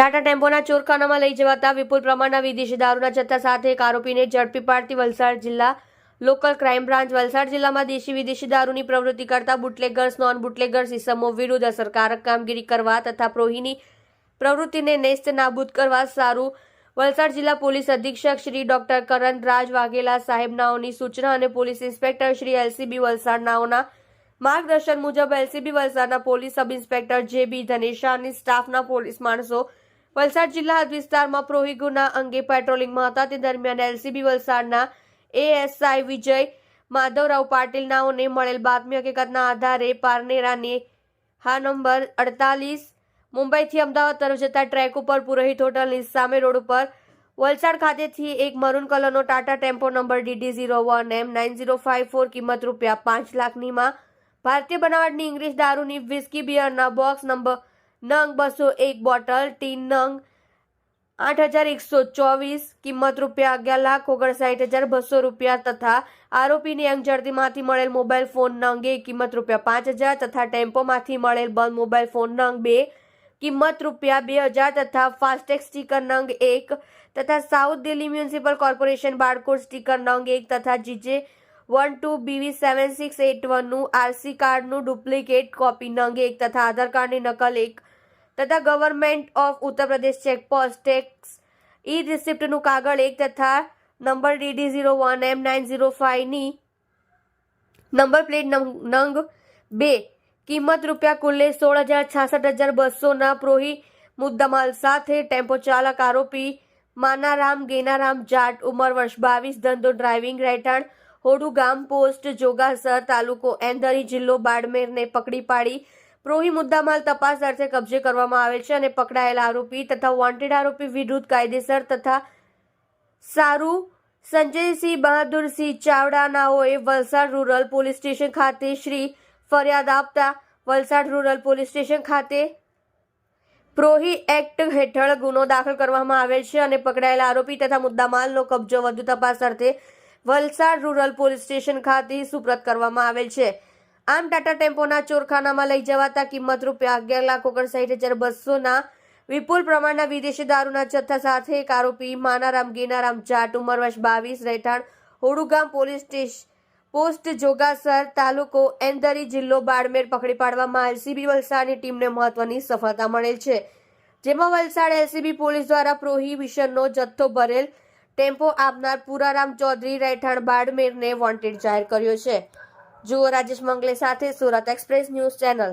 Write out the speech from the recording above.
ટાટા ટેમ્પોના ચોરખાનામાં લઈ જવાતા વિપુલ પ્રમાણના વિદેશી દારૂના જથ્થા સાથે એક આરોપીને ઝડપી પાડતી વલસાડ જિલ્લા લોકલ ક્રાઇમ બ્રાન્ચ. વલસાડ જિલ્લામાં દેશી વિદેશી દારૂની પ્રવૃત્તિ કરતા બુટલેગર્સ, નોન બુટલેગર્સ ઇસમો વિરુદ્ધ અસરકારક કામગીરી કરવા તથા પ્રોહીની પ્રવૃત્તિને નેસ્ત નાબૂદ કરવા સારું વલસાડ જિલ્લા પોલીસ અધિક્ષક શ્રી ડોક્ટર કરણ રાજ વાઘેલા સાહેબનાઓની સૂચના અને પોલીસ ઇન્સ્પેક્ટર શ્રી એલસીબી વલસાડનાઓના માર્ગદર્શન મુજબ એલસીબી વલસાડના પોલીસ સબ ઇન્સ્પેક્ટર જે.બી. ધનેશા અને સ્ટાફના પોલીસ માણસો વલસાડ જિલ્લા હદ વિસ્તારમાં પ્રોહી ગુના અંગે પેટ્રોલિંગમાં હતા. તે દરમિયાન એલસીબી વલસાડના એએસઆઈ વિજય માધવરાવ પાટીલ નાઓને મળેલ બાતમી હકીકતના આધારે પારનેરાની નંબર 48 મુંબઈથી અમદાવાદ તરફ જતા ટ્રેક ઉપર પુરોહિત હોટલની સામે રોડ ઉપર વલસાડ ખાતેથી એક મરૂન કલરનો ટાટા ટેમ્પો નંબર DD01M9054 કિંમત ₹5 લાખનીમાં ભારતીય બનાવટની ઇંગ્લિશ દારૂની વિસ્કી બિયરના બોક્સ નંગ 201 બોટલ ટીન નંગ 8124 કિંમત ₹11,59,200 તથા આરોપીની અંગઝડતીમાંથી મળેલ મોબાઈલ ફોન નંગ 1 કિંમત ₹5000 તથા ટેમ્પોમાંથી મળેલ બંધ મોબાઈલ ફોન નંગ 2 કિંમત ₹2000 તથા ફાસ્ટેગ સ્ટીકર નંગ 1 તથા south Delhi municipal corporation barcode sticker નંગ 1 તથા GJ12BV7681 નું આરસી કાર્ડનું ડુપ્લિકેટ કોપી નંગ 1 તથા આધાર કાર્ડની નકલ 1 તથા government of Uttar Pradesh checkpost tax ઈ રિસિપ્ટનું કાગળ 1 તથા નંબર DD01M905 ની નંબર પ્લેટ નંગ 2 કિંમત કુલ ₹16,66,200 ના પ્રોહી મુદ્દામાલ સાથે ટેમ્પો ચાલક આરોપી માનારામ ગેનારામ જાટ ઉંમર વર્ષ 22 ધંધો ડ્રાઇવિંગ રહેઠાણ હોડુ ગામ પોસ્ટ જોગાસર તાલુકો એંધરી જિલ્લો બાડમેરને પકડી પાડી પ્રોહી મુદ્દામાલ તપાસ અર્થે કબજે કરવામાં આવેલ છે અને પકડાયેલા આરોપી તથા વોન્ટેડ આરોપી વિરુદ્ધ કાયદેસર તથા સારું સંજયસિંહ બહાદુરસિંહ ચાવડા નાઓએ વલસાડ રૂરલ પોલીસ સ્ટેશન ખાતે શ્રી ફરિયાદ આપતા વલસાડ રૂરલ પોલીસ સ્ટેશન ખાતે પ્રોહી એક્ટ હેઠળ ગુનો દાખલ કરવામાં આવેલ છે અને પકડાયેલા આરોપી તથા મુદ્દામાલનો કબજો વધુ તપાસ અર્થે વલસાડ રૂરલ પોલીસ સ્ટેશન ખાતે સુપ્રત કરવામાં આવેલ છે. આમ ટાટા ટેમ્પોના ચોરખાનામાં લઈ જવાતા કિંમત ₹11,59,200 ના વિપુલ પ્રમાણના વિદેશી દારૂના જથ્થા સાથે એક આરોપી માનારામ ગેનારામ જાટ ઉંમર વર્ષ 22 રહેઠાણ હોડુગામ પોસ્ટ જોગાસર તાલુકો એંધરી જિલ્લો બાડમેર પકડી પાડવામાં એલસીબી વલસાડની ટીમને મહત્વની સફળતા મળેલ છે, જેમાં વલસાડ એલસીબી પોલીસ દ્વારા પ્રોહિબિશનનો જથ્થો ભરેલ ટેમ્પો આપનાર પુરારામ ચૌધરી રહેઠાણ બાડમેરને વોન્ટેડ જાહેર કર્યો છે. જુઓ રાજેશ મંગલે સાથે સુરત એક્સપ્રેસ ન્યૂઝ ચેનલ.